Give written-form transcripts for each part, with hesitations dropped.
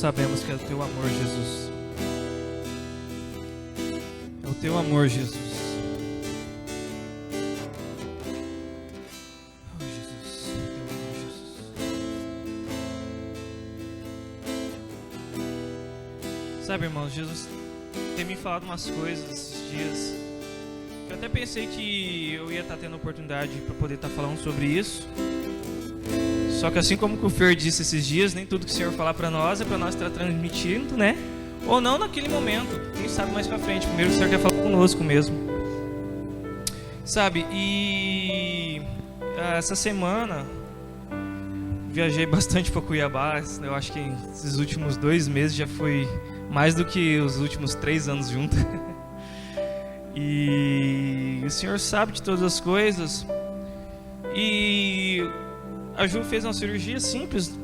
sabemos que é o Teu amor, Jesus. É o Teu amor, Jesus. Oh, Jesus, o Teu amor, Jesus. Sabe, irmãos, Jesus tem me falado umas coisas esses dias. Eu até pensei que eu ia estar tendo oportunidade para poder estar falando sobre isso. Só que assim como o Fer disse esses dias, nem tudo que o Senhor falar para nós é para nós estar transmitindo, né? Ou não naquele momento, quem sabe mais para frente. Primeiro o Senhor quer falar conosco mesmo. Sabe, e essa semana viajei bastante para Cuiabá. Eu acho que esses últimos 2 meses já foi mais do que os últimos 3 anos juntos. E o Senhor sabe de todas as coisas. E a Ju fez uma cirurgia simples.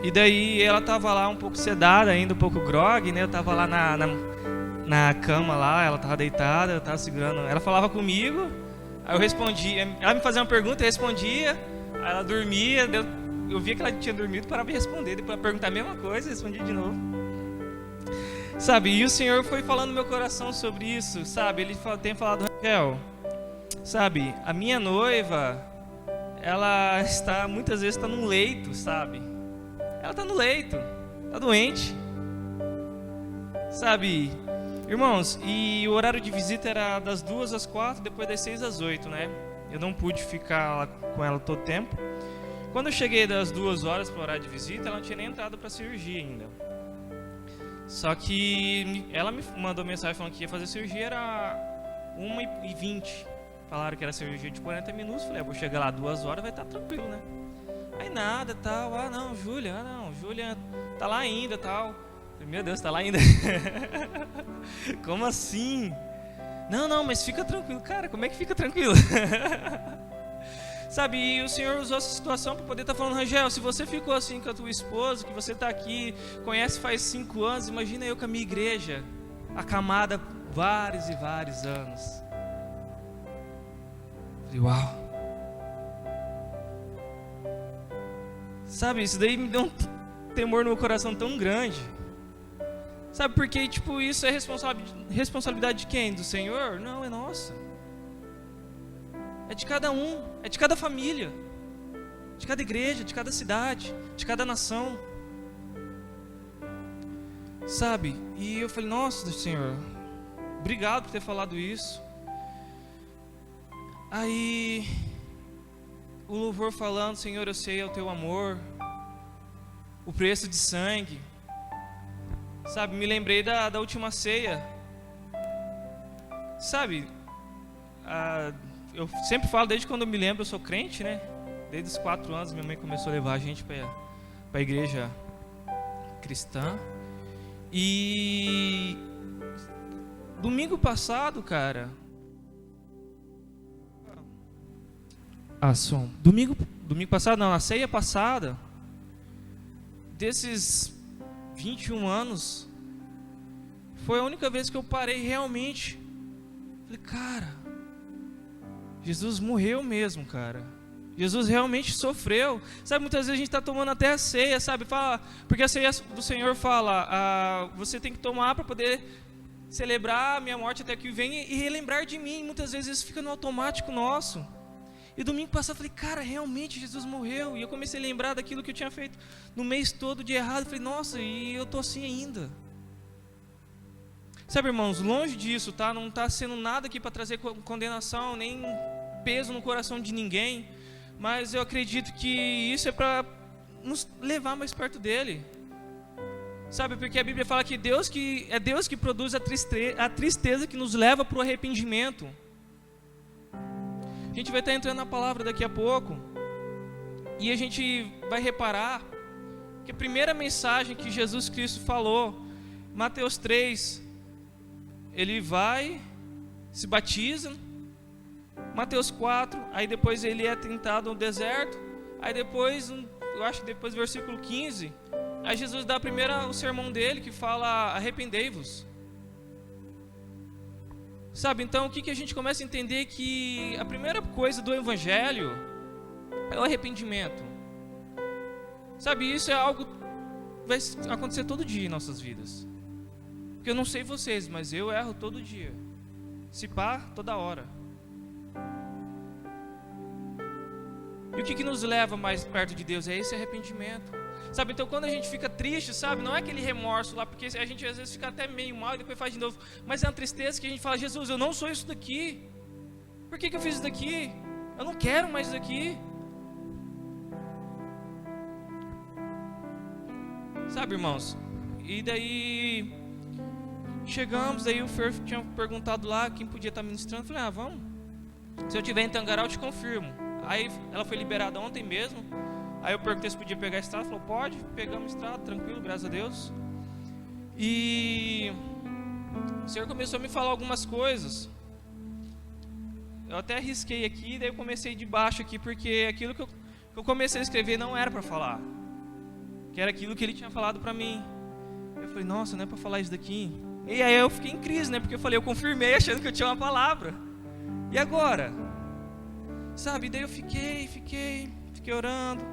E daí ela tava lá um pouco sedada ainda, um pouco grog, né? Eu tava lá na cama lá, ela tava deitada, eu tava segurando. Ela falava comigo, aí eu respondia. Ela me fazia uma pergunta, eu respondia. Aí ela dormia, eu via que ela tinha dormido, parava de responder. Depois ela perguntava a mesma coisa, eu respondia de novo. Sabe, e o Senhor foi falando no meu coração sobre isso, sabe? Ele tem falado, Raquel, sabe, a minha noiva, ela muitas vezes está num leito, sabe? Ela está no leito, está doente, sabe? Irmãos, e o horário de visita era das 2 às 4, depois das 6 às 8, né? Eu não pude ficar lá com ela todo o tempo. Quando eu cheguei das 2 horas para o horário de visita, ela não tinha nem entrado para a cirurgia ainda. Só que ela me mandou mensagem falando que ia fazer cirurgia, era 1h20. Falaram que era cirurgia de 40 minutos. Falei, vou chegar lá 2 horas, vai estar tranquilo, né? Aí nada, tal. Júlia tá lá ainda, tal. Falei, meu Deus, tá lá ainda? Como assim? Não, mas fica tranquilo. Cara, como é que fica tranquilo? Sabe, e o Senhor usou essa situação para poder estar falando, Rangel, se você ficou assim com a tua esposa, que você está aqui, conhece faz 5 anos, imagina eu com a minha igreja, acamada vários e vários anos. Falei, uau. Sabe, isso daí me deu um temor no meu coração tão grande. Sabe, porque tipo, isso é responsabilidade de quem? Do Senhor? Não, é nossa. É de cada um, é de cada família, de cada igreja, de cada cidade, de cada nação. Sabe? E eu falei, nossa, Senhor, obrigado por ter falado isso. Aí, o louvor falando, Senhor, eu sei é o teu amor, o preço de sangue. Sabe, me lembrei da última ceia. Sabe, eu sempre falo, desde quando eu me lembro, eu sou crente, né? Desde os 4 anos, minha mãe começou a levar a gente para a igreja cristã. E domingo passado, cara, domingo passado não, na ceia passada, desses 21 anos, foi a única vez que eu parei realmente. Falei, cara, Jesus morreu mesmo, cara. Jesus realmente sofreu. Sabe, muitas vezes a gente está tomando até a ceia, sabe? Porque a ceia do Senhor fala, você tem que tomar para poder celebrar a minha morte até que venha e relembrar de mim. Muitas vezes isso fica no automático nosso. E domingo passado eu falei, cara, realmente Jesus morreu. E eu comecei a lembrar daquilo que eu tinha feito no mês todo de errado. Eu falei, nossa, e eu tô assim ainda. Sabe, irmãos, longe disso, tá? Não está sendo nada aqui para trazer condenação, nem peso no coração de ninguém. Mas eu acredito que isso é para nos levar mais perto dele. Sabe, porque a Bíblia fala que é Deus que produz a tristeza que nos leva para o arrependimento. A gente vai estar entrando na palavra daqui a pouco. E a gente vai reparar que a primeira mensagem que Jesus Cristo falou, Mateus 3, ele vai, se batiza, Mateus 4, aí depois ele é tentado no deserto, aí depois, eu acho que depois do versículo 15, aí Jesus dá o sermão dele que fala, arrependei-vos. Sabe, então o que a gente começa a entender? Que a primeira coisa do Evangelho é o arrependimento. Sabe, isso é algo vai acontecer todo dia em nossas vidas. Porque eu não sei vocês, mas eu erro todo dia. Se pá, toda hora. E o que nos leva mais perto de Deus? É esse arrependimento. Sabe, então quando a gente fica triste, sabe, não é aquele remorso lá, porque a gente às vezes fica até meio mal e depois faz de novo. Mas é uma tristeza que a gente fala, Jesus, eu não sou isso daqui. Por que eu fiz isso daqui? Eu não quero mais isso daqui. Sabe, irmãos? E daí chegamos, daí o Fer tinha perguntado lá quem podia estar ministrando. Eu falei, vamos. Se eu tiver em Tangará, eu te confirmo. Aí ela foi liberada ontem mesmo. Aí eu perguntei se podia pegar a estrada. Falou, pode. Pegamos a estrada, tranquilo, graças a Deus. E o Senhor começou a me falar algumas coisas. Eu até risquei aqui, daí eu comecei de baixo aqui, porque aquilo que eu comecei a escrever não era para falar, que era aquilo que Ele tinha falado para mim. Eu falei, nossa, não é para falar isso daqui. E aí eu fiquei em crise, né? Porque eu falei, eu confirmei achando que eu tinha uma palavra. E agora? Sabe, daí eu fiquei orando.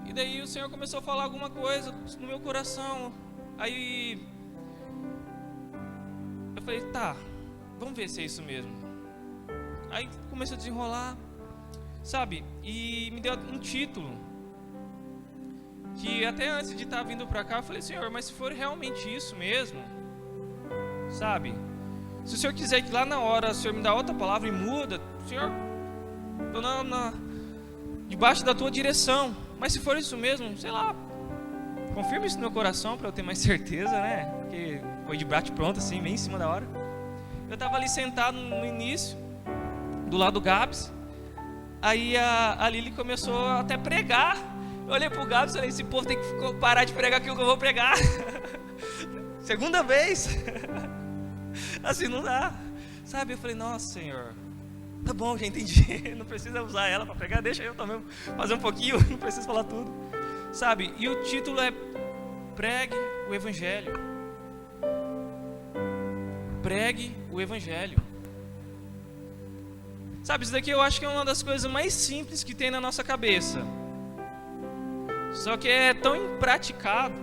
E daí o Senhor começou a falar alguma coisa no meu coração. Aí eu falei, tá, vamos ver se é isso mesmo. Aí começou a desenrolar, sabe, e me deu um título, que até antes de estar vindo pra cá, eu falei, Senhor, mas se for realmente isso mesmo, sabe, se o Senhor quiser que lá na hora o Senhor me dá outra palavra e muda, Senhor, estou debaixo da tua direção. Mas se for isso mesmo, sei lá, confirma isso no meu coração para eu ter mais certeza, né? Porque foi de bate pronto assim, bem em cima da hora. Eu estava ali sentado no início, do lado do Gabs. Aí a Lili começou até a pregar. Eu olhei pro Gabs e falei, esse povo tem que parar de pregar aquilo que eu vou pregar. Segunda vez. Assim não dá. Sabe, eu falei, nossa, Senhor, tá bom, já entendi. Não precisa usar ela para pregar, deixa eu também fazer um pouquinho, não preciso falar tudo. Sabe, e o título é Pregue o Evangelho. Pregue o Evangelho. Sabe, isso daqui eu acho que é uma das coisas mais simples que tem na nossa cabeça. Só que é tão impraticado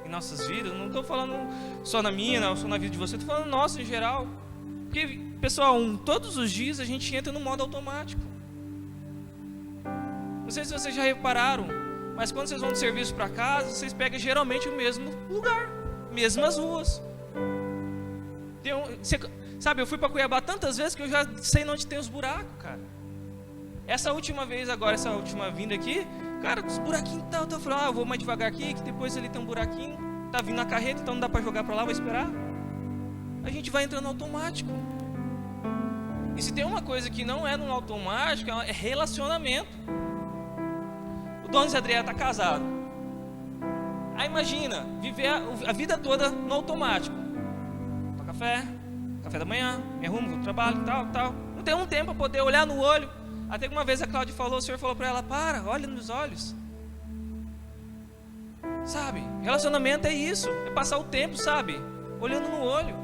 em nossas vidas. Não estou falando só na minha, não, só na vida de você, estou falando nossa em geral. Porque, pessoal, todos os dias a gente entra no modo automático. Não sei se vocês já repararam, mas quando vocês vão de serviço para casa, vocês pegam geralmente o mesmo lugar, mesmas ruas. Sabe, eu fui para Cuiabá tantas vezes que eu já sei onde tem os buracos, cara. Essa última vez agora, essa última vinda aqui, cara, os buraquinhos tal, eu falei, eu vou mais devagar aqui, que depois ali tem um buraquinho, tá vindo na carreta, então não dá para jogar para lá, vou esperar. A gente vai entrando no automático. E se tem uma coisa que não é no automático, é relacionamento. O Dom Zé Adriano está casado. Aí imagina, viver a vida toda no automático. Toma café da manhã, me arrumo, vou pro trabalho, tal. Não tem um tempo para poder olhar no olho. Até que uma vez a Cláudia falou, o Senhor falou para ela, olha nos olhos. Sabe, relacionamento é isso, é passar o tempo, sabe, olhando no olho.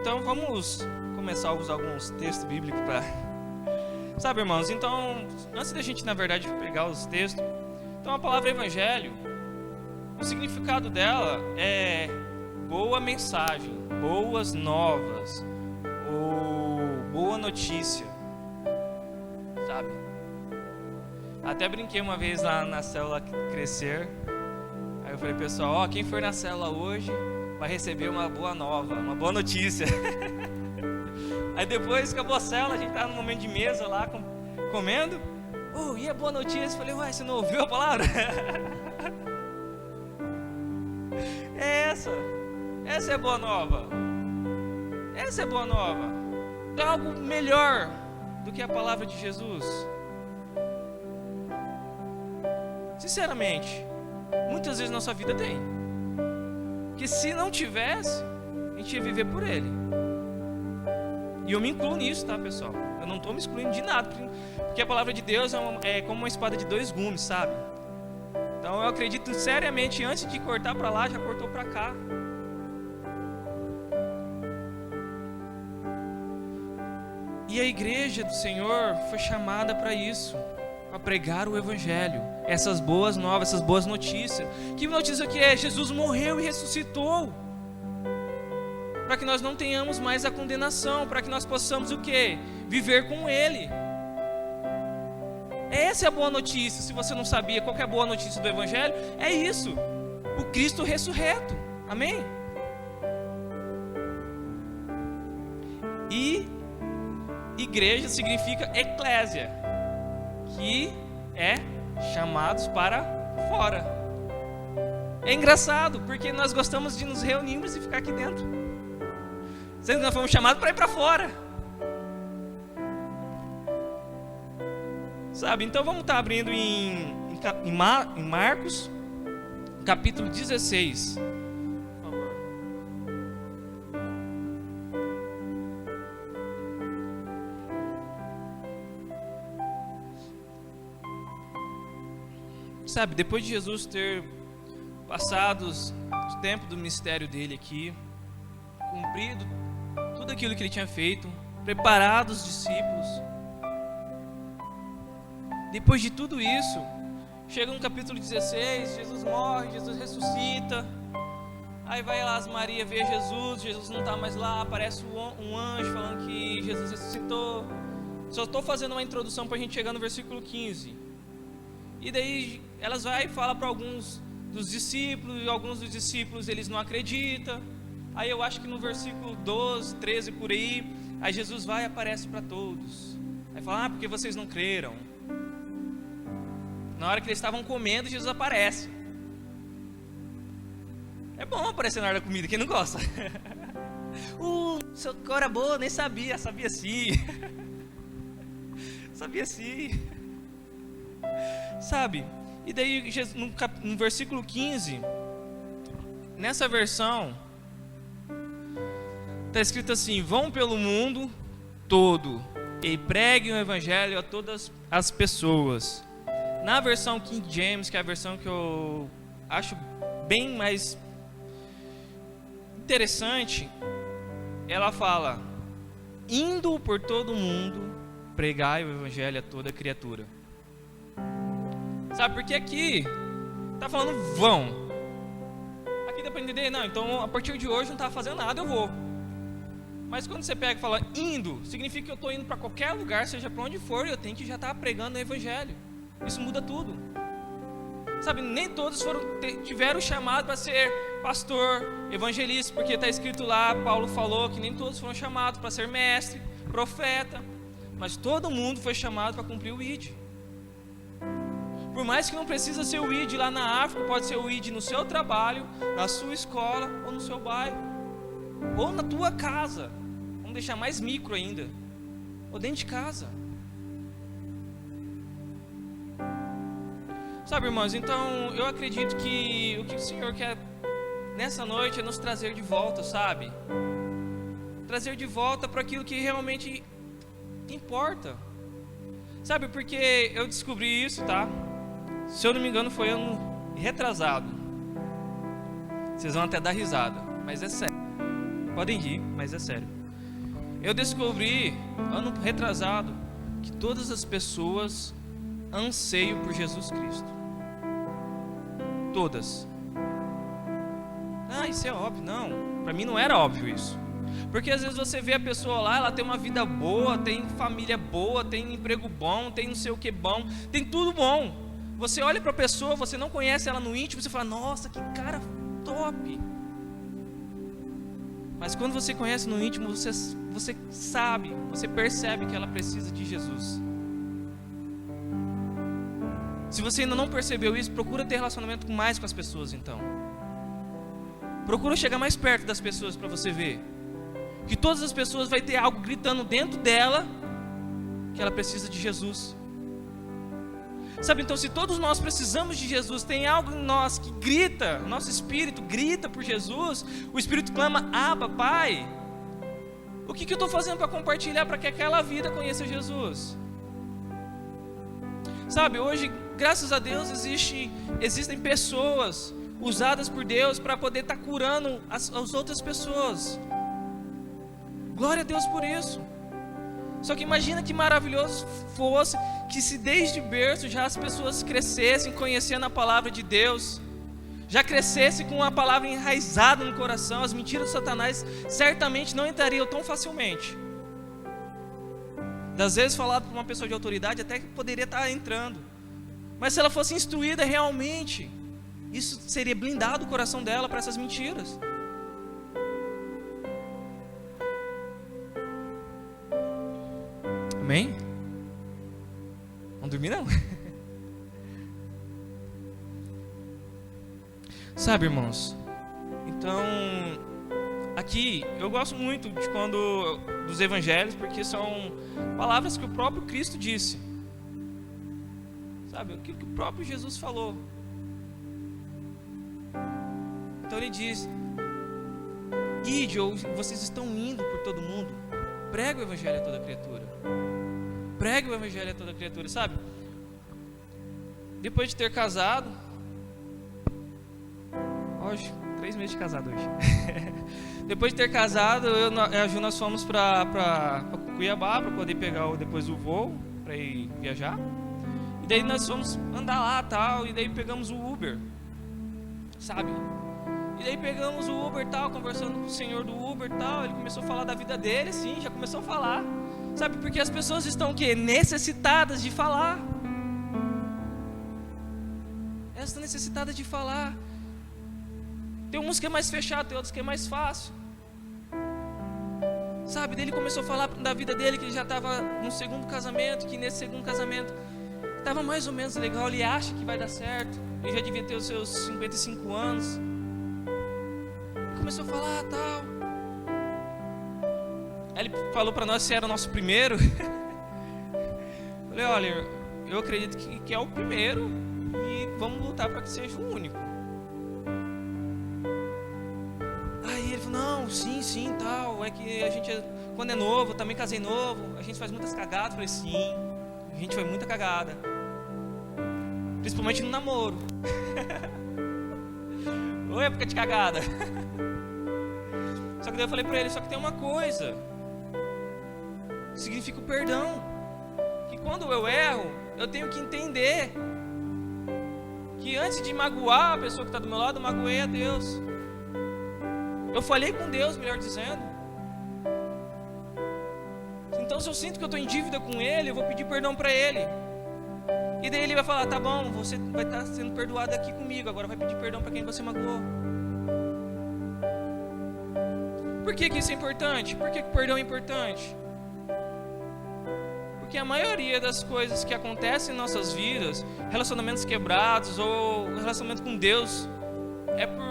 Então vamos começar a usar alguns textos bíblicos para... Sabe, irmãos, então, antes da gente, na verdade, pegar os textos, então a palavra evangelho, o significado dela é boa mensagem, boas novas, ou boa notícia, sabe? Até brinquei uma vez lá na célula Crescer, aí eu falei, pessoal, quem for na célula hoje vai receber uma boa nova, uma boa notícia. Aí depois acabou a célula, a gente estava no momento de mesa lá, comendo. E a boa notícia? Eu falei, você não ouviu a palavra? É essa é a boa nova. Essa é a boa nova. Tem algo melhor do que a palavra de Jesus. Sinceramente, muitas vezes na nossa vida tem. Que se não tivesse, a gente ia viver por Ele. E eu me incluo nisso, tá, pessoal? Eu não estou me excluindo de nada, porque a palavra de Deus é como uma espada de 2 gumes, sabe? Então eu acredito seriamente, antes de cortar para lá, já cortou para cá. E a igreja do Senhor foi chamada para isso, para pregar o Evangelho, essas boas novas, essas boas notícias. Que notícia que é? Jesus morreu e ressuscitou, para que nós não tenhamos mais a condenação, para que nós possamos o quê? Viver com Ele. Essa é a boa notícia. Se você não sabia qual que é a boa notícia do Evangelho, é isso: o Cristo ressurreto. Amém? E igreja significa eclésia, que é chamados para fora. É engraçado, porque nós gostamos de nos reunirmos e ficar aqui dentro, sendo que nós fomos chamados para ir para fora. Sabe? Então vamos estar abrindo em Marcos, capítulo 16. Por favor. Sabe, depois de Jesus ter passado o tempo do ministério dele aqui, cumprido tudo aquilo que ele tinha feito, preparado os discípulos, depois de tudo isso, chega no capítulo 16, Jesus morre, Jesus ressuscita. Aí vai lá as Maria ver Jesus não está mais lá, aparece um anjo falando que Jesus ressuscitou. Só estou fazendo uma introdução para a gente chegar no versículo 15. E daí elas vai e falam para alguns dos discípulos, e alguns dos discípulos eles não acreditam. Aí eu acho que no versículo 12, 13 por aí Jesus vai e aparece para todos. Aí fala, porque vocês não creram. Na hora que eles estavam comendo, Jesus aparece. É bom aparecer na hora da comida, quem não gosta? Seu cor é boa, nem sabia sim. Sabia sim. Sabe? E daí no versículo 15, nessa versão, está escrito assim: vão pelo mundo todo e preguem o Evangelho a todas as pessoas. Na versão King James, que é a versão que eu acho bem mais interessante, ela fala: indo por todo mundo, pregai o Evangelho a toda criatura. Sabe, porque aqui está falando vão. Aqui dá para entender, não, então a partir de hoje não está fazendo nada, eu vou. Mas quando você pega e fala indo, significa que eu estou indo para qualquer lugar, seja para onde for, eu tenho que já estar pregando o Evangelho. Isso muda tudo. Sabe, nem todos tiveram chamado para ser pastor, evangelista, porque está escrito lá, Paulo falou que nem todos foram chamados para ser mestre, profeta, mas todo mundo foi chamado para cumprir o ID. Por mais que não precisa ser o ID lá na África, pode ser o ID no seu trabalho, na sua escola, ou no seu bairro, ou na tua casa. Vamos deixar mais micro ainda, ou dentro de casa. Sabe, irmãos, então eu acredito que o que o Senhor quer nessa noite é nos trazer de volta, sabe? Trazer de volta para aquilo que realmente importa. Sabe, porque eu descobri isso, tá? Se eu não me engano foi ano retrasado. Vocês vão até dar risada, mas é sério. Podem rir, mas é sério. Eu descobri, ano retrasado, que todas as pessoas anseiam por Jesus Cristo. Todas. Isso é óbvio. Não, para mim não era óbvio isso. Porque às vezes você vê a pessoa lá, ela tem uma vida boa, tem família boa, tem emprego bom, tem não sei o que bom, tem tudo bom. Você olha para a pessoa, você não conhece ela no íntimo, você fala, nossa, que cara top. Mas quando você conhece no íntimo, você sabe, você percebe que ela precisa de Jesus. Se você ainda não percebeu isso, procura ter relacionamento mais com as pessoas então. Procura chegar mais perto das pessoas para você ver que todas as pessoas vai ter algo gritando dentro dela que ela precisa de Jesus. Sabe, então se todos nós precisamos de Jesus, tem algo em nós que grita, o nosso espírito grita por Jesus, o espírito clama, Abba, Pai. O que eu estou fazendo para compartilhar para que aquela vida conheça Jesus? Sabe, hoje, graças a Deus, existem pessoas usadas por Deus para poder estar curando as outras pessoas. Glória a Deus por isso. Só que imagina que maravilhoso fosse que se desde berço já as pessoas crescessem conhecendo a palavra de Deus, já crescessem com a palavra enraizada no coração. As mentiras de Satanás certamente não entrariam tão facilmente. Das vezes falado por uma pessoa de autoridade até que poderia estar entrando, mas se ela fosse instruída realmente, isso seria blindado o coração dela para essas mentiras. Amém? Vamos dormir não? Sabe, irmãos, então aqui eu gosto muito de quando dos evangelhos, porque são palavras que o próprio Cristo disse. Sabe, o que o próprio Jesus falou. Então ele diz: ide, ou vocês estão indo por todo mundo, prega o evangelho a toda criatura. Prega o evangelho a toda criatura, sabe? Depois de ter casado, hoje, 3 meses de casado hoje. Depois de ter casado, eu e a Ju, nós fomos para Cuiabá para poder pegar depois o voo para ir viajar. E daí nós fomos andar lá tal, e daí pegamos o Uber, sabe? E daí pegamos o Uber tal, conversando com o senhor do Uber tal, ele começou a falar da vida dele, sim, já começou a falar. Sabe, porque as pessoas estão o quê? Necessitadas de falar. Elas estão necessitadas de falar. Tem uns que é mais fechado, tem outros que é mais fácil. Sabe, daí ele começou a falar da vida dele, que ele já estava no segundo casamento, que nesse segundo casamento estava mais ou menos legal, ele acha que vai dar certo. Ele já devia ter os seus 55 anos. Ele começou a falar tal. Aí ele falou para nós se era o nosso primeiro. Falei, olha, eu acredito que é o primeiro e vamos lutar para que seja o único. Aí ele falou, não, sim, tal, é que a gente, quando é novo, também casei novo, a gente faz muitas cagadas. Falei, sim, a gente faz muita cagada, principalmente no namoro. Ou época de cagada. Só que daí eu falei para ele, só que tem uma coisa, significa o perdão, que quando eu erro, eu tenho que entender que antes de magoar a pessoa que está do meu lado, eu magoei a Deus. Eu falhei com Deus, melhor dizendo. Então se eu sinto que eu estou em dívida com Ele, eu vou pedir perdão para Ele. E daí Ele vai falar, tá bom, você vai estar sendo perdoado aqui comigo, agora vai pedir perdão para quem você magoou. Por que isso é importante? Por que o perdão é importante? Porque a maioria das coisas que acontecem em nossas vidas, relacionamentos quebrados ou relacionamento com Deus, é por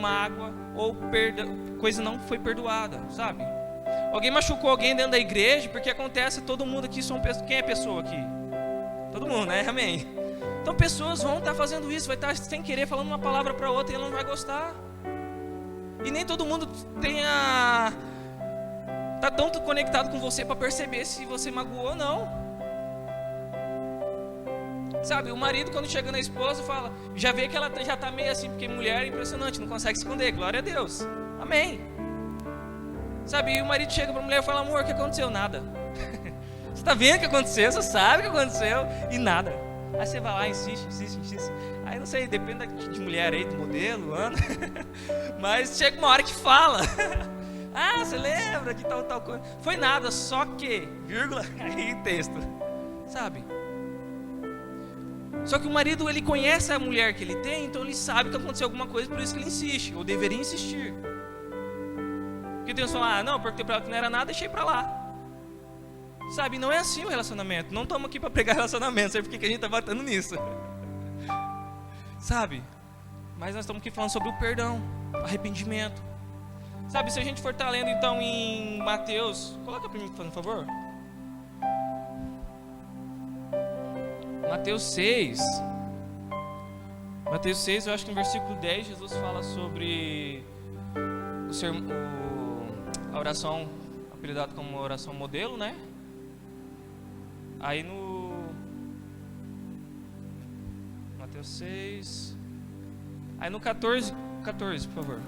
mágoa ou coisa não foi perdoada, sabe? Alguém machucou alguém dentro da igreja, porque acontece, todo mundo aqui, quem é pessoa aqui? Todo mundo, né? Amém? Então pessoas vão estar fazendo isso, vai estar sem querer falando uma palavra para outra e ela não vai gostar. E nem todo mundo tá tão conectado com você para perceber se você magoou ou não. Sabe, o marido quando chega na esposa fala, já vê que ela já tá meio assim, porque mulher é impressionante, não consegue esconder, glória a Deus, amém. Sabe, e o marido chega pra mulher e fala, amor, o que aconteceu? Nada. Você tá vendo o que aconteceu, você sabe o que aconteceu e nada. Aí você vai lá, insiste. Aí não sei, depende de mulher aí, do modelo, ano. Mas chega uma hora que fala. Ah, você lembra que tal coisa? Foi nada, só que, vírgula, aí texto. Sabe? Só que o marido, ele conhece a mulher que ele tem, então ele sabe que aconteceu alguma coisa, por isso que ele insiste, ou deveria insistir. Porque tem uns que falam, ah, não, porque pra ela que não era nada, deixei pra lá. Sabe, não é assim o relacionamento. Não estamos aqui para pregar relacionamento, sabe por que a gente está batendo nisso? Sabe? Mas nós estamos aqui falando sobre o perdão, arrependimento. Sabe, se a gente for estar lendo então em Mateus, coloca para mim, por favor. Mateus 6. Mateus 6, eu acho que no versículo 10, Jesus fala sobre a oração, apelidada como oração modelo, né? Aí no Mateus 6, aí no 14, por favor,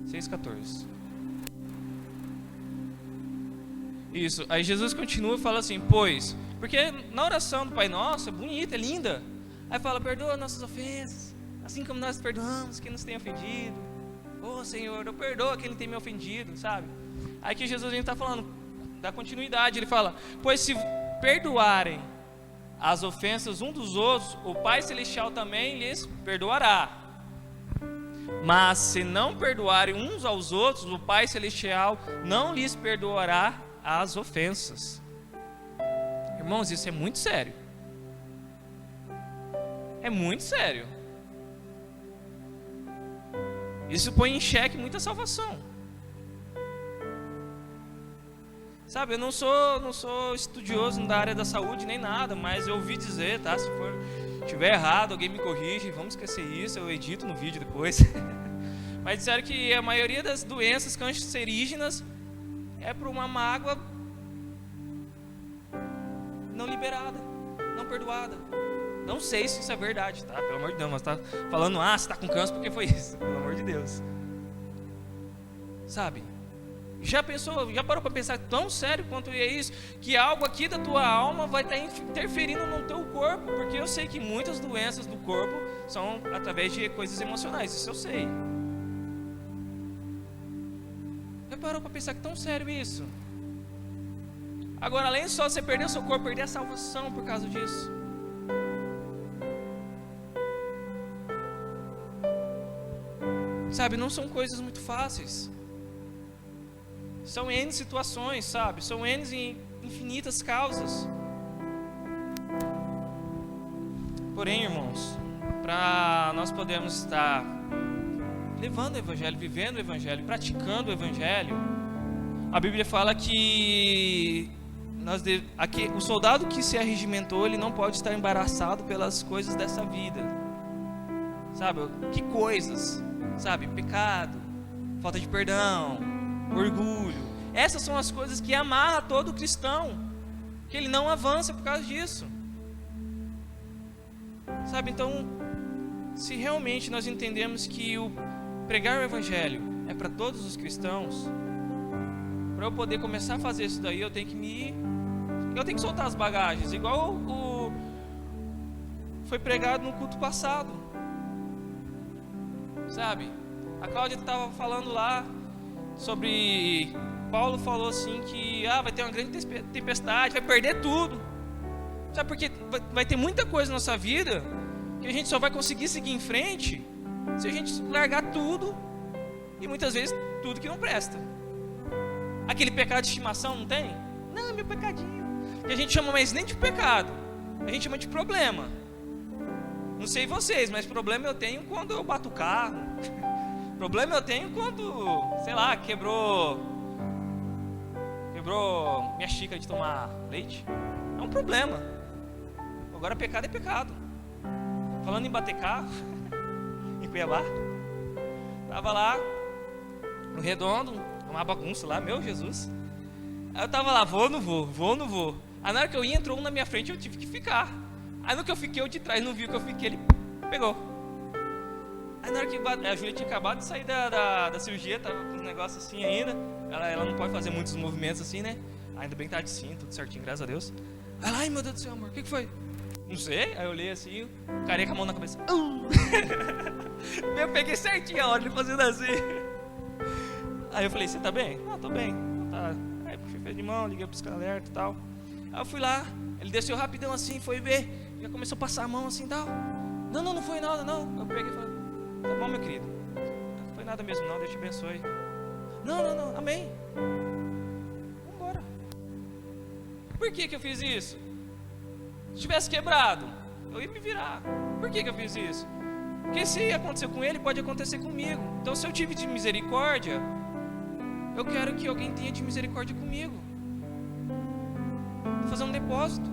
6:14. Isso. Aí Jesus continua e fala assim, pois, porque na oração do Pai Nosso é bonita, é linda. Aí fala, perdoa nossas ofensas, assim como nós perdoamos quem nos tem ofendido. Ô Senhor, eu perdoo quem tem me ofendido, sabe? Aí que Jesus está falando, dá continuidade, ele fala, pois se perdoarem as ofensas um dos outros, o Pai Celestial também lhes perdoará. Mas se não perdoarem uns aos outros, o Pai Celestial não lhes perdoará as ofensas. Irmãos, isso é muito sério. É muito sério. Isso põe em xeque muita salvação. Sabe, eu não sou estudioso da área da saúde nem nada, mas eu ouvi dizer, tá? Se tiver errado, alguém me corrige, vamos esquecer isso, eu edito no vídeo depois. Mas disseram que a maioria das doenças cancerígenas é por uma mágoa não liberada, não perdoada. Não sei se isso é verdade, tá? Pelo amor de Deus, mas tá falando, você está com câncer porque foi isso. Pelo amor de Deus. Sabe? Já pensou, já parou para pensar tão sério quanto é isso? Que algo aqui da tua alma vai estar interferindo no teu corpo. Porque eu sei que muitas doenças do corpo são através de coisas emocionais, isso eu sei. Já parou para pensar que tão sério isso? Agora, além de só você perder o seu corpo, perder a salvação por causa disso. Sabe, não são coisas muito fáceis. São N situações, sabe? São N infinitas causas. Porém, irmãos, para nós podermos estar levando o Evangelho, vivendo o Evangelho, praticando o Evangelho, a Bíblia fala que o soldado que se arregimentou, ele não pode estar embaraçado pelas coisas dessa vida. Sabe? Que coisas? Sabe? Pecado, falta de perdão, orgulho. Essas são as coisas que amarram todo cristão, que ele não avança por causa disso. Sabe? Então, se realmente nós entendemos que o pregar o Evangelho é para todos os cristãos, para eu poder começar a fazer isso daí, eu tenho que soltar as bagagens, igual foi pregado no culto passado. Sabe? A Cláudia estava falando lá sobre... Paulo falou assim que vai ter uma grande tempestade, vai perder tudo. Sabe, porque vai ter muita coisa na nossa vida que a gente só vai conseguir seguir em frente se a gente largar tudo, e muitas vezes tudo que não presta. Aquele pecado de estimação, não tem? Não, meu pecadinho. Que a gente chama mais nem de pecado, a gente chama de problema. Não sei vocês, mas problema eu tenho quando eu bato o carro. Problema eu tenho quando, sei lá, quebrou minha xícara de tomar leite. É um problema. Agora pecado é pecado. Falando em bater carro, em Cuiabá, tava lá no Redondo, uma bagunça lá, meu Jesus. Aí eu tava lá, vou ou não vou. Aí na hora que eu ia, entrou um na minha frente, eu tive que ficar. Aí no que eu fiquei, o de trás não viu que eu fiquei, ele pegou. Aí na hora que a Júlia tinha acabado de sair da cirurgia, tava com um negócio assim ainda. Ela não pode fazer muitos movimentos assim, né? Ainda bem que tá de cinto, tudo certinho, graças a Deus. Aí lá, ai meu Deus do céu, amor, o que foi? Não sei. Aí eu olhei assim, o carinha com a mão na cabeça. Eu peguei certinho a hora de fazendo assim. Aí eu falei, você tá bem? Não, tô bem. Tá. Aí eu puxei de mão, liguei pro pisca-alerta e tal. Aí eu fui lá, ele desceu rapidão assim, foi ver, já começou a passar a mão assim e tal. Não foi nada, não. Eu peguei e falei, tá bom, meu querido. Não foi nada mesmo não, Deus te abençoe. Não, amém. Vambora. Por que eu fiz isso? Se tivesse quebrado, eu ia me virar. Por que eu fiz isso? Porque se aconteceu com ele, pode acontecer comigo. Então se eu tive de misericórdia, eu quero que alguém tenha de misericórdia comigo. Vou fazer um depósito.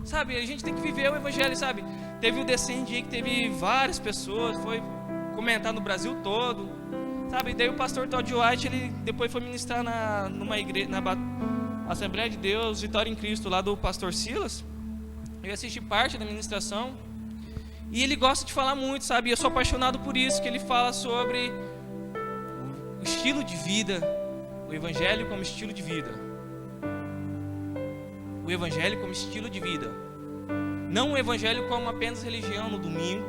Sabe, a gente tem que viver o Evangelho, sabe? Teve o Descende aí que teve várias pessoas, foi comentar no Brasil todo, sabe? Daí o pastor Todd White, ele depois foi ministrar numa igreja, na Assembleia de Deus, Vitória em Cristo, lá do pastor Silas. Eu assisti parte da ministração e ele gosta de falar muito, sabe? Eu sou apaixonado por isso, que ele fala sobre o estilo de vida, o O Evangelho como estilo de vida. O Evangelho como estilo de vida. Não o Evangelho como apenas religião no domingo.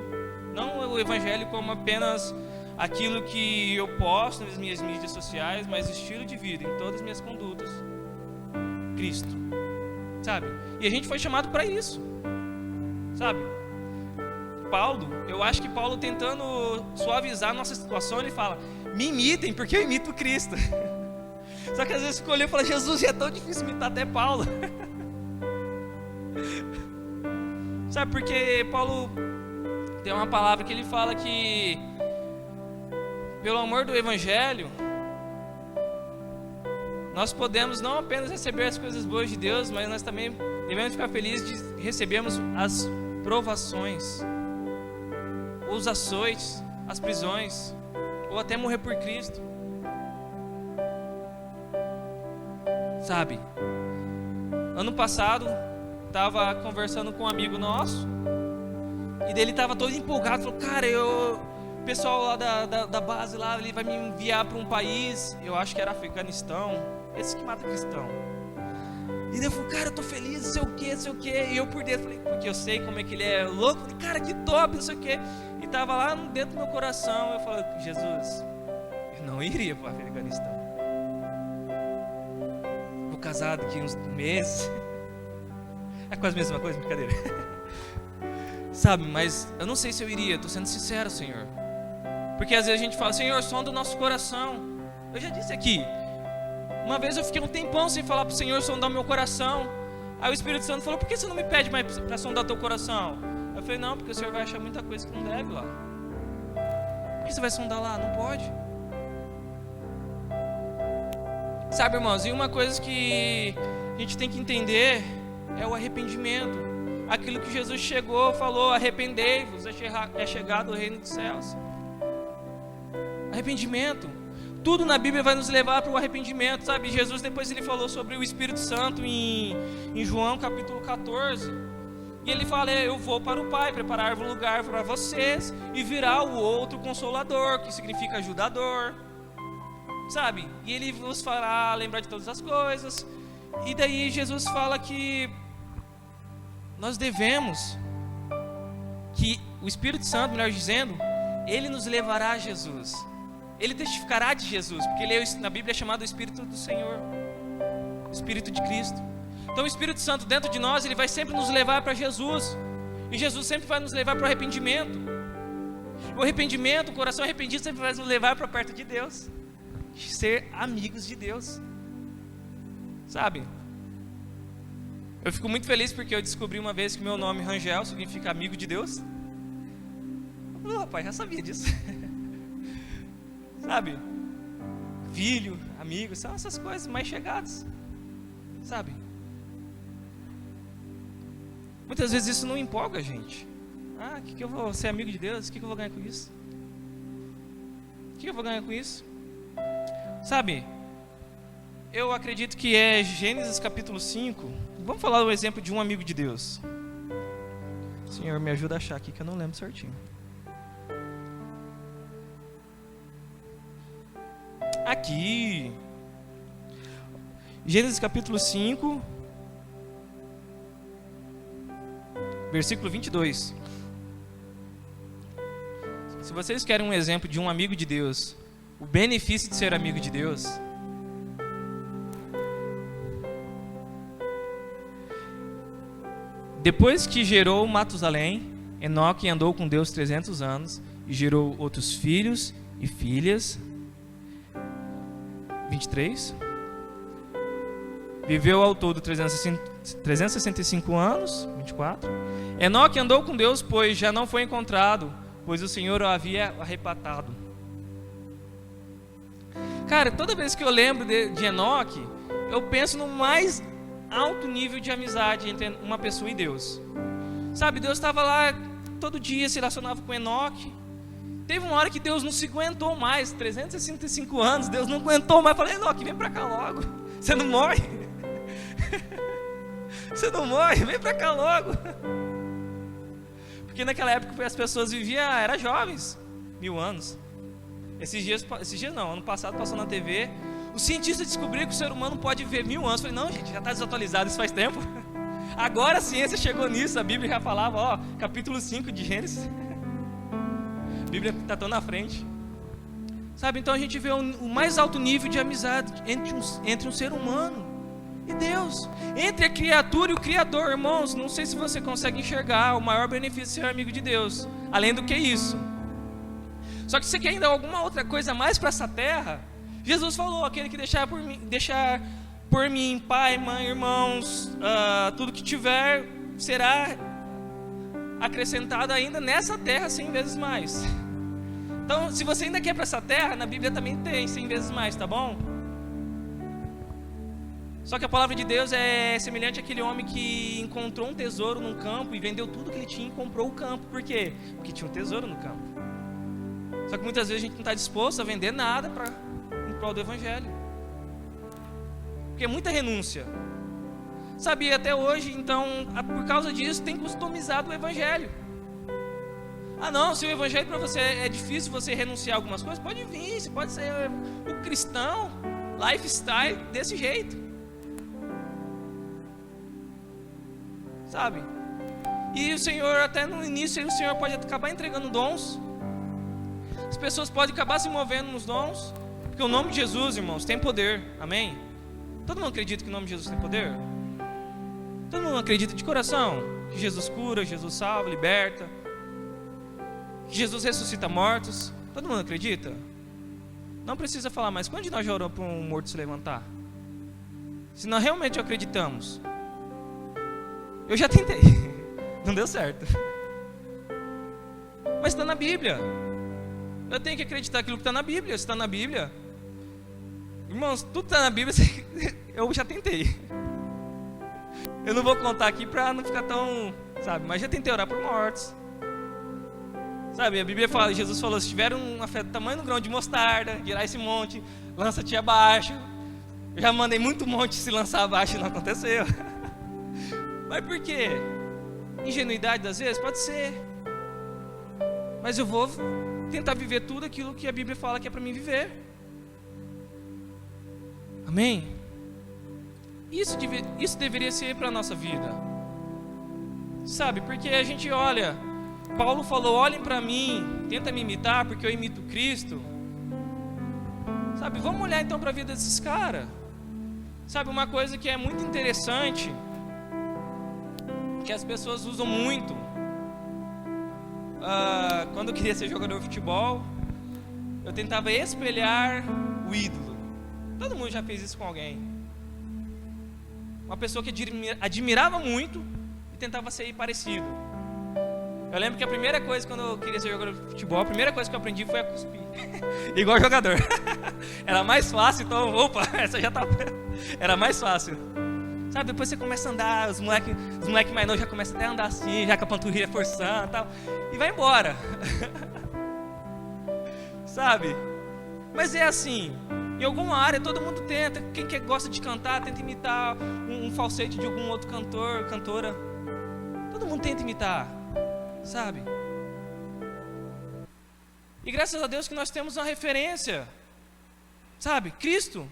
Não o Evangelho como apenas aquilo que eu posto nas minhas mídias sociais, mas estilo de vida em todas as minhas condutas. Cristo. Sabe? E a gente foi chamado para isso. Sabe? Paulo, eu acho que Paulo tentando suavizar a nossa situação, ele fala: me imitem, porque eu imito Cristo. Só que às vezes escolheu e fala: Jesus, é tão difícil imitar até Paulo. Sabe, porque Paulo tem uma palavra que ele fala que pelo amor do Evangelho nós podemos não apenas receber as coisas boas de Deus, mas nós também devemos ficar felizes de recebermos as provações, os açoites, as prisões, ou até morrer por Cristo. Sabe, ano passado estava conversando com um amigo nosso, e dele estava todo empolgado, falou: cara, o pessoal lá da base lá, ele vai me enviar para um país, eu acho que era Afeganistão, esse que mata cristão. E daí eu falei: cara, eu tô feliz, não sei o que, e eu por dentro falei, porque eu sei como é que ele é louco, falei: cara, que top, não sei o que, e tava lá dentro do meu coração, eu falei: Jesus, eu não iria para o Afeganistão, vou casado daqui uns meses, é quase a mesma coisa, brincadeira. Sabe, mas eu não sei se eu iria, estou sendo sincero, Senhor. Porque às vezes a gente fala: Senhor, sonda o nosso coração. Eu já disse aqui, uma vez eu fiquei um tempão sem falar para o Senhor sondar o meu coração. Aí o Espírito Santo falou: por que você não me pede mais para sondar o teu coração? Eu falei: não, porque o Senhor vai achar muita coisa que não deve lá. Por que você vai sondar lá? Não pode. Sabe, irmãos, e uma coisa que a gente tem que entender é o arrependimento. Aquilo que Jesus chegou, falou: arrependei-vos, é chegado o reino dos céus. Arrependimento. Tudo na Bíblia vai nos levar para o arrependimento, sabe? Jesus depois ele falou sobre o Espírito Santo em João capítulo 14. E ele fala: eu vou para o Pai preparar um lugar para vocês, e virá o outro Consolador, que significa ajudador, sabe? E ele vos fará lembrar de todas as coisas. E daí Jesus fala que nós devemos, que o Espírito Santo, melhor dizendo, ele nos levará a Jesus, ele testificará de Jesus, porque ele na Bíblia é chamado o Espírito do Senhor, o Espírito de Cristo. Então o Espírito Santo dentro de nós, ele vai sempre nos levar para Jesus, e Jesus sempre vai nos levar para o arrependimento. O arrependimento, o coração arrependido sempre vai nos levar para perto de Deus, ser amigos de Deus, sabe? Eu fico muito feliz porque eu descobri uma vez que meu nome Rangel significa amigo de Deus. Oh, rapaz, já sabia disso. Sabe? Filho, amigo, são essas coisas mais chegadas. Sabe? Muitas vezes isso não empolga a gente. Ah, que eu vou ser amigo de Deus? O que eu vou ganhar com isso? O que eu vou ganhar com isso? Sabe? Eu acredito que é Gênesis capítulo 5. Vamos falar o exemplo de um amigo de Deus. Senhor, me ajuda a achar aqui que eu não lembro certinho. Aqui. Gênesis capítulo 5, versículo 22. Se vocês querem um exemplo de um amigo de Deus, o benefício de ser amigo de Deus, depois que gerou Matusalém, Enoque andou com Deus 300 anos e gerou outros filhos e filhas. 23. Viveu ao todo 365 anos. 24. Enoque andou com Deus, pois já não foi encontrado, pois o Senhor o havia arrebatado. Cara, toda vez que eu lembro de Enoque, eu penso no mais alto nível de amizade entre uma pessoa e Deus. Sabe, Deus estava lá todo dia, se relacionava com Enoque. Teve uma hora que Deus não se aguentou mais, 365 anos, Deus não aguentou mais. Falei: Enoque, vem pra cá logo, você não morre. Você não morre, vem pra cá logo. Porque naquela época as pessoas viviam, eram jovens, 1000 anos. Esses dias não, ano passado passou na TV Os cientistas descobriram que o ser humano pode viver 1000 anos. Eu falei, não, gente, já está desatualizado, isso faz tempo. Agora a ciência chegou nisso, a Bíblia já falava, ó, capítulo 5 de Gênesis. A Bíblia está tão na frente. Sabe, então a gente vê o mais alto nível de amizade entre um ser humano e Deus. Entre a criatura e o Criador, irmãos. Não sei se você consegue enxergar o maior benefício de ser amigo de Deus. Além do que isso. Só que você quer ainda alguma outra coisa mais para essa terra? Jesus falou, aquele que deixar por mim, pai, mãe, irmãos, tudo que tiver, será acrescentado ainda nessa terra 100 vezes mais. Então, se você ainda quer para essa terra, na Bíblia também tem 100 vezes mais, tá bom? Só que a palavra de Deus é semelhante àquele homem que encontrou um tesouro num campo e vendeu tudo que ele tinha e comprou o campo. Por quê? Porque tinha um tesouro no campo. Só que muitas vezes a gente não está disposto a vender nada em prol do Evangelho. Porque é muita renúncia. Sabe, até hoje, então, por causa disso, tem customizado o Evangelho. Ah não, se o Evangelho para você é difícil você renunciar a algumas coisas, pode vir, você pode ser o cristão, lifestyle, desse jeito. Sabe? E o Senhor, até no início, o Senhor pode acabar entregando dons. As pessoas podem acabar se movendo nos dons. Porque o nome de Jesus, irmãos, tem poder. Amém? Todo mundo acredita que o nome de Jesus tem poder? Todo mundo acredita de coração que Jesus cura, Jesus salva, liberta, que Jesus ressuscita mortos? Todo mundo acredita? Não precisa falar mais. Quando nós já oramos para um morto se levantar? Se nós realmente acreditamos. Eu já tentei, não deu certo. Mas está na Bíblia. Eu tenho que acreditar aquilo que está na Bíblia. Se está na Bíblia, irmãos, tudo está na Bíblia. Eu já tentei. Eu não vou contar aqui para não ficar tão, sabe, mas já tentei orar por mortos. Sabe, a Bíblia fala, Jesus falou, se tiver uma fé do tamanho do grão de mostarda, virar esse monte, lança-te abaixo. Eu já mandei muito monte se lançar abaixo e não aconteceu. Mas por quê? Ingenuidade das vezes? Pode ser. Mas eu vou tentar viver tudo aquilo que a Bíblia fala que é para mim viver. Amém? Isso deveria ser para a nossa vida. Sabe, porque a gente olha, Paulo falou, olhem para mim, tenta me imitar porque eu imito Cristo. Sabe, vamos olhar então para a vida desses caras. Sabe, uma coisa que é muito interessante, que as pessoas usam muito, quando eu queria ser jogador de futebol, eu tentava espelhar o ídolo. Todo mundo já fez isso com alguém. Uma pessoa que admirava muito e tentava ser parecido. Eu lembro que a primeira coisa, quando eu queria ser jogador de futebol, a primeira coisa que eu aprendi foi a cuspir. Igual jogador. Era mais fácil, então, opa, essa já tá... Era mais fácil. Sabe, depois você começa a andar, os moleque mais novos já começam até a andar assim, já com a panturrilha forçando e tal, e vai embora. Sabe? Mas é assim, em alguma área todo mundo tenta, quem gosta de cantar tenta imitar um falsete de algum outro cantor, cantora. Todo mundo tenta imitar, sabe? E graças a Deus que nós temos uma referência, sabe? Cristo.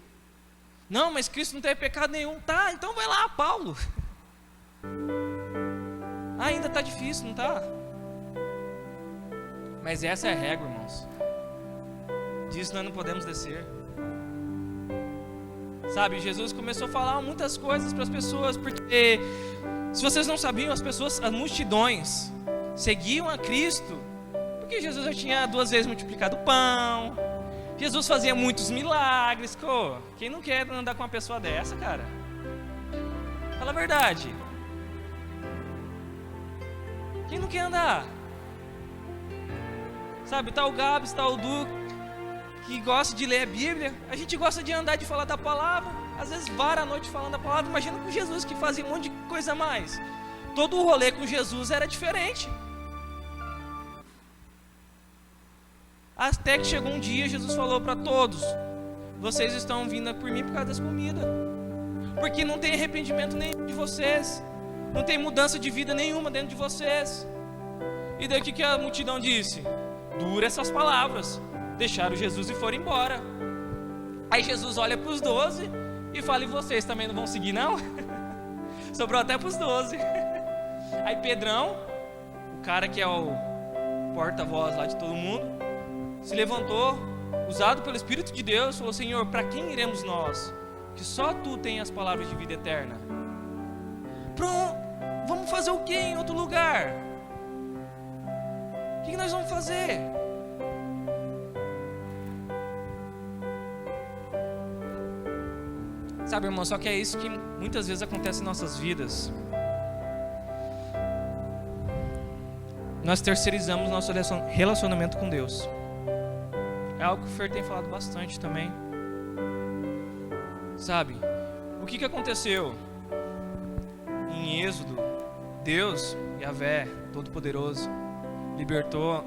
Não, mas Cristo não teve pecado nenhum. Tá, então vai lá, Paulo. Ainda está difícil, não está? Mas essa é a regra, irmãos. Disso nós não podemos descer. Sabe, Jesus começou a falar muitas coisas para as pessoas, porque se vocês não sabiam, as multidões seguiam a Cristo, porque Jesus já tinha 2 vezes multiplicado o pão, Jesus fazia muitos milagres. Quem não quer andar com uma pessoa dessa, cara? Fala a verdade. Quem não quer andar? Sabe, tá o Gabs, tá o Du, que gosta de ler a Bíblia. A gente gosta de andar, de falar da palavra. Às vezes vara a noite falando da palavra. Imagina com Jesus, que fazia um monte de coisa a mais. Todo o rolê com Jesus era diferente. Até que chegou um dia, Jesus falou para todos: vocês estão vindo por mim por causa das comidas, porque não tem arrependimento nenhum de vocês, não tem mudança de vida nenhuma dentro de vocês. E daí o que a multidão disse? Dura essas palavras. Deixaram Jesus e foram embora. Aí Jesus olha para os 12 e fala: e vocês também não vão seguir não? Sobrou até para os 12. Aí Pedrão, o cara que é o porta-voz lá de todo mundo, se levantou, usado pelo Espírito de Deus, falou: Senhor, para quem iremos nós? Que só Tu tem as palavras de vida eterna. Pronto, vamos fazer o que em outro lugar? O que nós vamos fazer? Sabe, irmão, só que é isso que muitas vezes acontece em nossas vidas. Nós terceirizamos nosso relacionamento com Deus. É algo que o Fer tem falado bastante também. Sabe, o que aconteceu? Em Êxodo, Deus, Yahvé, Todo-Poderoso, libertou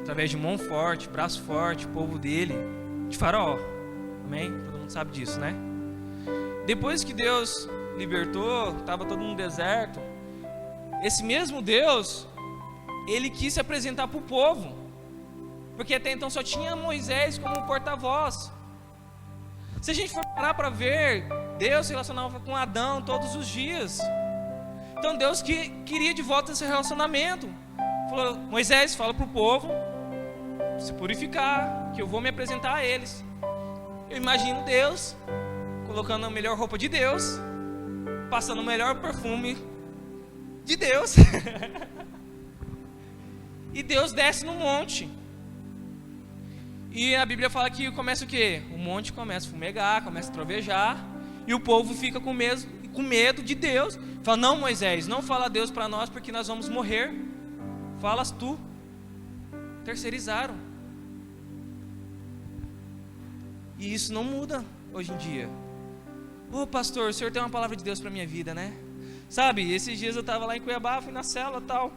através de mão forte, braço forte, o povo dele, de Faraó. Amém? Todo mundo sabe disso, né? Depois que Deus libertou, estava todo mundo no deserto, esse mesmo Deus, ele quis se apresentar para o povo, porque até então só tinha Moisés como porta-voz. Se a gente for parar para ver, Deus se relacionava com Adão todos os dias. Então Deus queria de volta esse relacionamento. Falou: Moisés, fala para o povo se purificar, que eu vou me apresentar a eles. Eu imagino Deus colocando a melhor roupa de Deus, passando o melhor perfume de Deus. E Deus desce no monte. E a Bíblia fala que começa o quê? O monte começa a fumegar, começa a trovejar, e o povo fica com medo de Deus. Fala: não, Moisés, não fala a Deus para nós, porque nós vamos morrer. Falas tu. Terceirizaram. E isso não muda hoje em dia. Ô pastor, o senhor tem uma palavra de Deus para minha vida, né? Sabe, esses dias eu estava lá em Cuiabá, fui na célula e tal.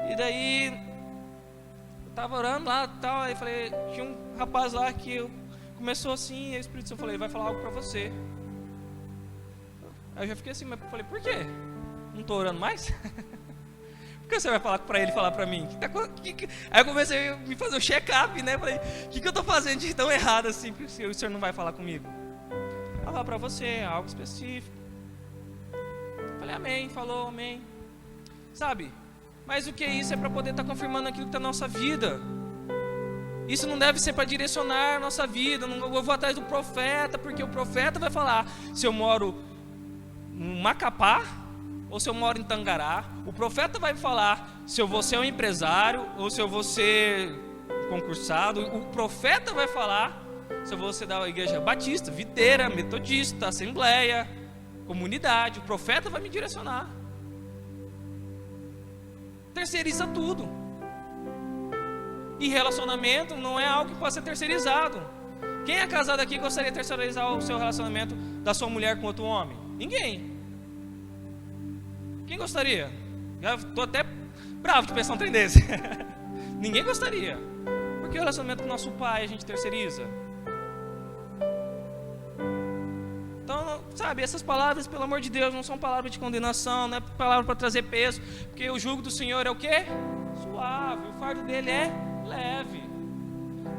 E daí eu estava orando lá e tal. Aí falei, tinha um rapaz lá que começou assim, e o Espírito Santo falou: ele vai falar algo para você. Aí eu já fiquei assim, mas falei: por quê? Não estou orando mais? Por que você vai falar para ele falar para mim? Aí eu comecei a me fazer um check-up, né? Falei: o que eu estou fazendo de tão errado assim, se o senhor não vai falar comigo? Falar para você, algo específico. Falei: amém, falou, amém. Sabe, mas o que é isso? É para poder estar confirmando aquilo que está na nossa vida. Isso não deve ser para direcionar a nossa vida. Eu vou atrás do profeta, porque o profeta vai falar se eu moro em Macapá ou se eu moro em Tangará. O profeta vai falar se eu vou ser um empresário ou se eu vou ser concursado. O profeta vai falar se eu vou ser da igreja batista, videira, metodista, assembleia, comunidade. O profeta vai me direcionar. Terceiriza tudo. E relacionamento não é algo que pode ser terceirizado. Quem é casado aqui gostaria de terceirizar o seu relacionamento da sua mulher com outro homem? Ninguém. Quem gostaria? Já estou até bravo de pensar um trem desse. Ninguém gostaria. Porque o relacionamento com o nosso pai a gente terceiriza. Então, sabe, essas palavras, pelo amor de Deus, não são palavras de condenação, não é palavra para trazer peso, porque o jugo do Senhor é o quê? Suave, o fardo dele é leve.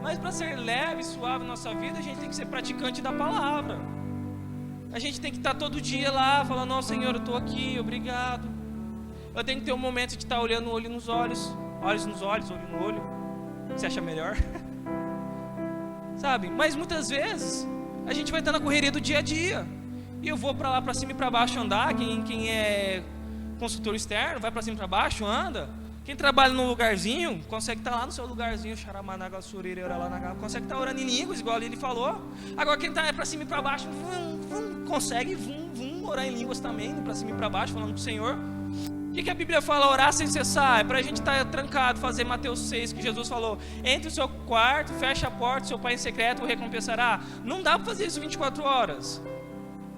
Mas para ser leve e suave na nossa vida, a gente tem que ser praticante da palavra. A gente tem que estar todo dia lá, falando: não, Senhor, eu estou aqui, obrigado. Eu tenho que ter um momento de estar olhando olho nos olhos, olhos nos olhos, olho no olho. Você acha melhor? Sabe, mas muitas vezes a gente vai estar na correria do dia a dia. E eu vou para lá, para cima e para baixo andar. Quem é consultor externo, vai para cima e para baixo, anda. Quem trabalha num lugarzinho, consegue estar lá no seu lugarzinho, consegue estar orando em línguas, igual ele falou. Agora quem está para cima e para baixo, consegue orar em línguas também, indo para cima e para baixo, falando com o Senhor. O que a Bíblia fala? Orar sem cessar. É para a gente estar trancado, fazer Mateus 6, que Jesus falou: entre o seu quarto, fecha a porta, seu pai em secreto o recompensará. Não dá para fazer isso 24 horas.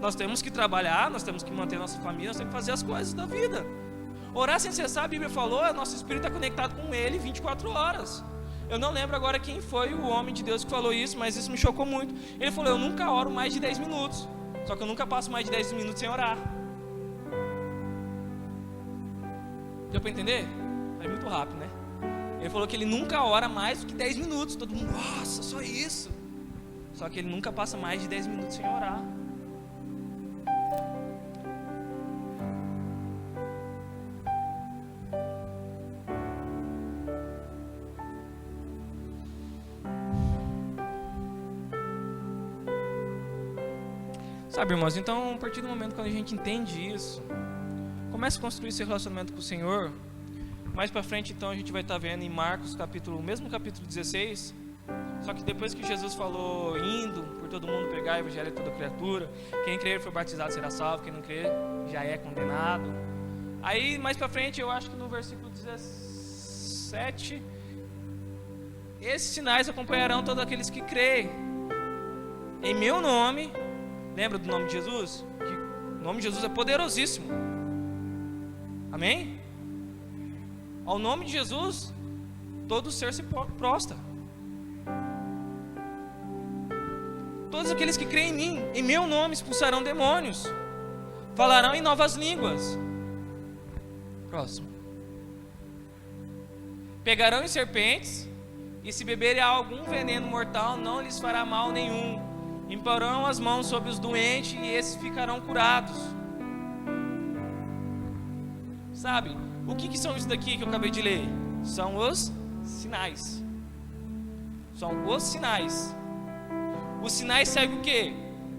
Nós temos que trabalhar, nós temos que manter nossa família, nós temos que fazer as coisas da vida. Orar sem cessar, a Bíblia falou, nosso espírito está conectado com Ele 24 horas. Eu não lembro agora quem foi o homem de Deus que falou isso, mas isso me chocou muito. Ele falou: eu nunca oro mais de 10 minutos. Só que eu nunca passo mais de 10 minutos sem orar. Deu para entender? Foi muito rápido, né? Ele falou que ele nunca ora mais do que 10 minutos. Todo mundo: nossa, só isso. Só que ele nunca passa mais de 10 minutos sem orar. Sabe, irmãos, então a partir do momento quando a gente entende isso, começa a construir esse relacionamento com o Senhor. Mais pra frente então a gente vai estar vendo em Marcos capítulo, mesmo capítulo 16, só que depois que Jesus falou, indo por todo mundo pregar o evangelho a toda criatura, quem crer for batizado será salvo, quem não crer já é condenado. Aí mais pra frente, eu acho que no versículo 17, esses sinais acompanharão todos aqueles que creem em meu nome. Lembra do nome de Jesus? Que o nome de Jesus é poderosíssimo. Amém? Ao nome de Jesus, todo ser se prostra. Todos aqueles que creem em mim, em meu nome, expulsarão demônios, falarão em novas línguas. Próximo. Pegarão em serpentes, e se beberem algum veneno mortal, não lhes fará mal nenhum. Imporão as mãos sobre os doentes, e esses ficarão curados. Sabe, o que são isso daqui que eu acabei de ler? São os sinais. São os sinais. Os sinais seguem o quê?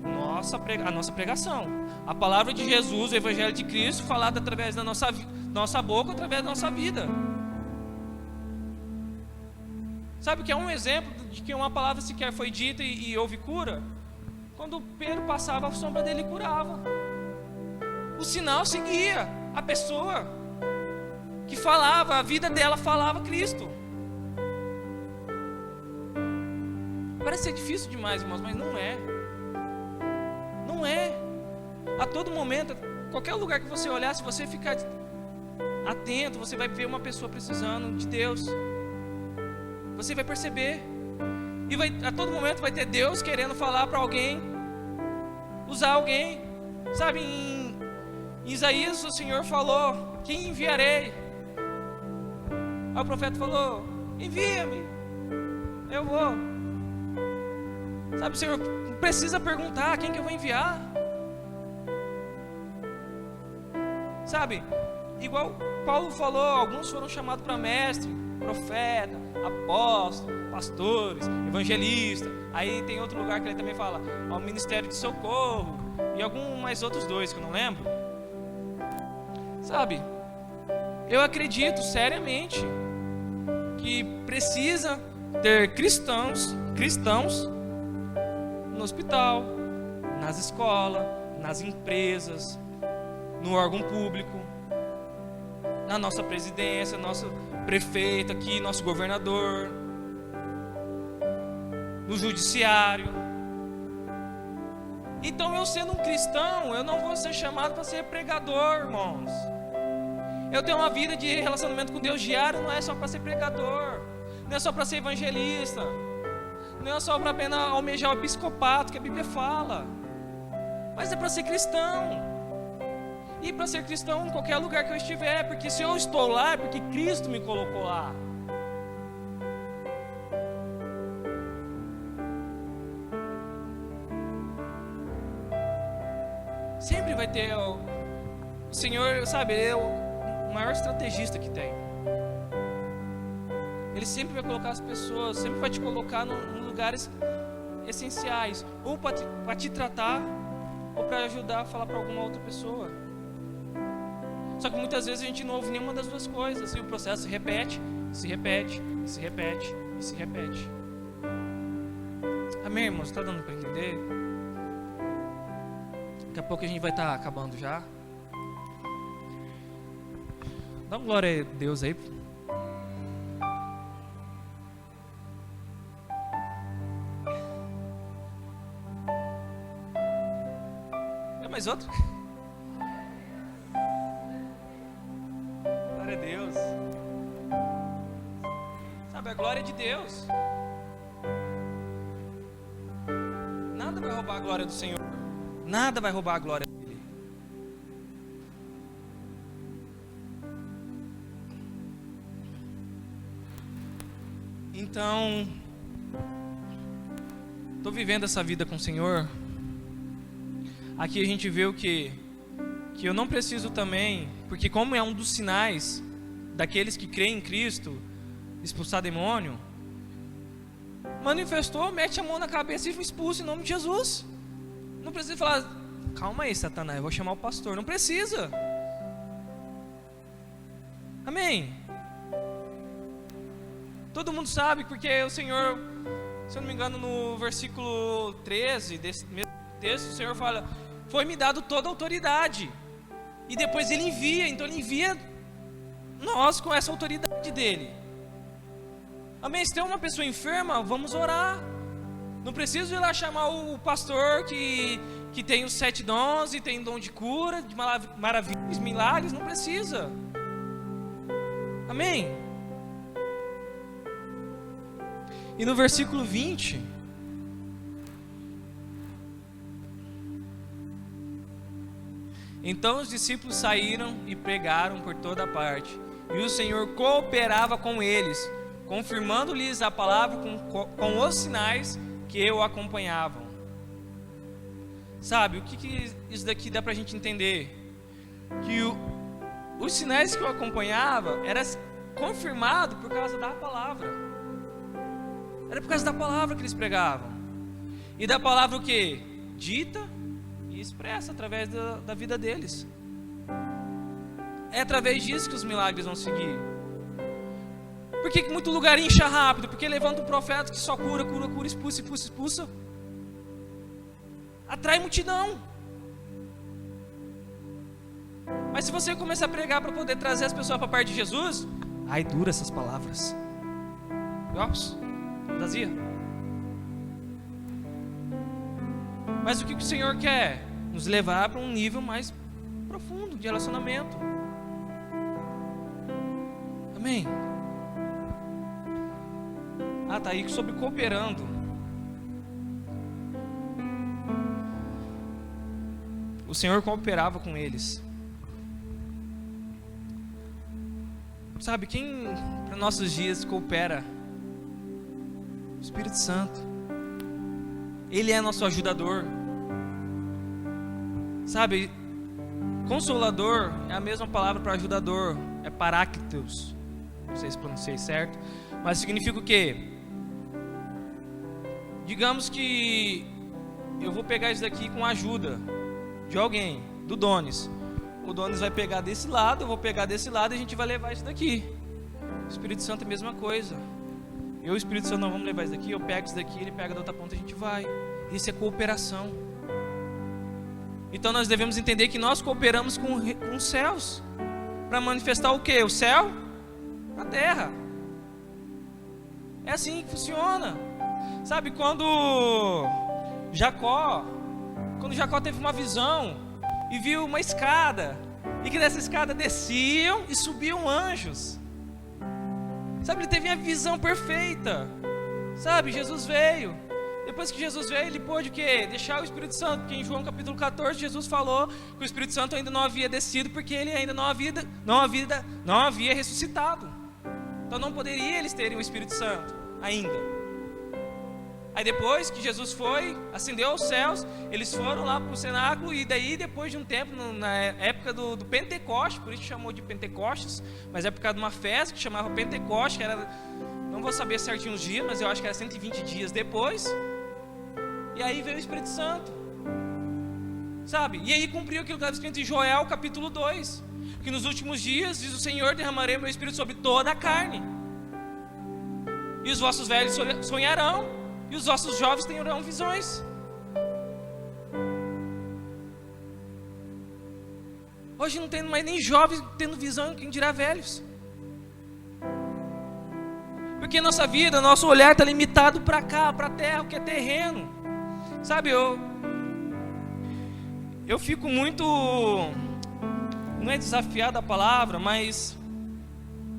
A nossa pregação. A palavra de Jesus, o evangelho de Cristo, falado através da nossa boca, através da nossa vida. Sabe o que é um exemplo de que uma palavra sequer foi dita e houve cura? Quando Pedro passava, a sombra dele curava. O sinal seguia a pessoa que falava, a vida dela falava Cristo. Parece ser difícil demais, irmãos, mas não é. Não é. A todo momento, qualquer lugar que você olhar, se você ficar atento, você vai ver uma pessoa precisando de Deus. Você vai perceber. E a todo momento vai ter Deus querendo falar para alguém, usar alguém. Sabe, em Isaías o Senhor falou, quem enviarei? Aí o profeta falou, envia-me, eu vou. Sabe, o Senhor não precisa perguntar quem que eu vou enviar. Sabe, igual Paulo falou, alguns foram chamados para mestre, profeta, apóstolo, pastores, evangelista. Aí tem outro lugar que ele também fala, ao ministério de socorro, e alguns mais outros dois que eu não lembro. Sabe, eu acredito seriamente que precisa ter cristãos no hospital, nas escolas, nas empresas, no órgão público, na nossa presidência, nosso prefeito aqui, nosso governador, no judiciário. Então, eu sendo um cristão, eu não vou ser chamado para ser pregador, irmãos. Eu tenho uma vida de relacionamento com Deus diário, não é só para ser pregador, não é só para ser evangelista, não é só para apenas almejar o episcopato que a Bíblia fala, mas é para ser cristão. E para ser cristão em qualquer lugar que eu estiver, porque se eu estou lá é porque Cristo me colocou lá. Sempre vai ter o Senhor, sabe, Ele é o maior estrategista que tem. Ele sempre vai colocar as pessoas, sempre vai te colocar em lugares essenciais, ou para te tratar, ou para ajudar a falar para alguma outra pessoa. Só que muitas vezes a gente não ouve nenhuma das duas coisas, e o processo se repete, se repete, se repete e se repete. Amém, irmãos? Está dando para entender? Daqui a pouco a gente vai estar acabando já. Dá uma glória a Deus aí. É mais outro? Glória a Deus. Sabe, a glória de Deus. Nada vai roubar a glória do Senhor. Nada vai roubar a glória dele. Então estou vivendo essa vida com o Senhor. Aqui a gente vê o que eu não preciso também, porque como é um dos sinais daqueles que creem em Cristo, expulsar demônio, manifestou, mete a mão na cabeça e expulsa em nome de Jesus. Não precisa falar, calma aí, Satanás, eu vou chamar o pastor. Não precisa. Amém. Todo mundo sabe, porque o Senhor, se eu não me engano, no versículo 13 desse mesmo texto, o Senhor fala, foi-me dado toda a autoridade. E depois Ele envia, então Ele envia nós com essa autoridade dEle. Amém? Se tem uma pessoa enferma, vamos orar. Não preciso ir lá chamar o pastor que tem os 7 dons e tem dom de cura, de maravilhas, milagres, não precisa. Amém? E no versículo 20, então os discípulos saíram e pregaram por toda parte, e o Senhor cooperava com eles, confirmando-lhes a palavra com os sinais que o acompanhavam. Sabe, o que isso daqui dá pra gente entender? Que os sinais que o acompanhavam era confirmado por causa da palavra. Era por causa da palavra que eles pregavam. E da palavra o quê? Dita e expressa através da vida deles. É através disso que os milagres vão seguir. Por que muito lugar incha rápido? Porque levanta um profeta que só cura, expulsa. Atrai multidão. Mas se você começar a pregar para poder trazer as pessoas para perto de Jesus, ai, dura essas palavras. Ops, fantasia. Mas o que o Senhor quer? Nos levar para um nível mais profundo de relacionamento. Amém? Ah, tá aí sobre cooperando. O Senhor cooperava com eles. Sabe, quem para nossos dias coopera? O Espírito Santo. Ele é nosso ajudador. Sabe, consolador é a mesma palavra para ajudador. É paráclitos. Não sei se pronunciei certo. Mas significa o quê? Digamos que eu vou pegar isso daqui com a ajuda de alguém, do Donis. O Donis vai pegar desse lado, eu vou pegar desse lado e a gente vai levar isso daqui. O Espírito Santo é a mesma coisa. Eu e o Espírito Santo não vamos levar isso daqui, eu pego isso daqui, ele pega da outra ponta e a gente vai. Isso é cooperação. Então nós devemos entender que nós cooperamos com os céus. Para manifestar o quê? O céu na terra. É assim que funciona. Sabe, quando Jacó teve uma visão e viu uma escada, e que dessa escada desciam e subiam anjos. Sabe, ele teve a visão perfeita. Sabe, Jesus veio. Depois que Jesus veio, ele pôde o quê? Deixar o Espírito Santo. Porque em João capítulo 14, Jesus falou que o Espírito Santo ainda não havia descido, porque ele ainda não havia ressuscitado. Então não poderia eles terem o Espírito Santo ainda. Aí depois que Jesus foi, ascendeu aos céus, eles foram lá para o cenáculo, e daí depois de um tempo, na época do Pentecoste, por isso chamou de Pentecostes, mas é por causa de uma festa que chamava Pentecoste, que era, não vou saber certinho os dias, mas eu acho que era 120 dias depois, e aí veio o Espírito Santo, sabe? E aí cumpriu aquilo que estava escrito em Joel capítulo 2, que nos últimos dias, diz o Senhor, derramarei o meu Espírito sobre toda a carne, e os vossos velhos sonharão, e os vossos jovens terão visões. Hoje não tem mais nem jovens tendo visão, quem dirá velhos. Porque nossa vida, nosso olhar está limitado para cá, para a terra, o que é terreno. Sabe, eu fico muito, não é desafiado a palavra, mas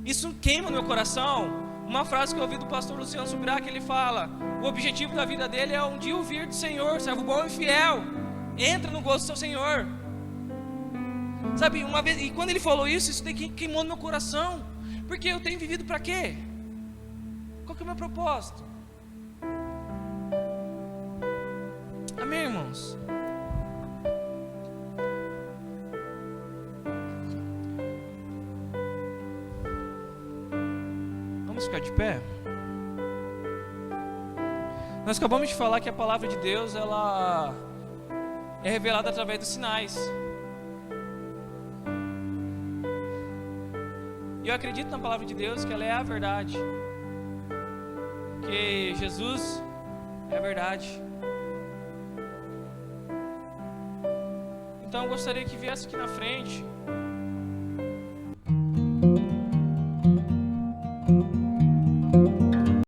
isso queima no meu coração. Uma frase que eu ouvi do pastor Luciano Subirá, que ele fala: o objetivo da vida dele é um dia ouvir do Senhor, servo bom e fiel, entra no gosto do seu Senhor. Sabe, uma vez, e quando ele falou isso queimou no meu coração, porque eu tenho vivido para quê? Qual que é o meu propósito? Amém, irmãos? Vamos ficar de pé? Nós acabamos de falar que a palavra de Deus, ela é revelada através dos sinais. E eu acredito na palavra de Deus que ela é a verdade. Que Jesus é a verdade. Então eu gostaria que viesse aqui na frente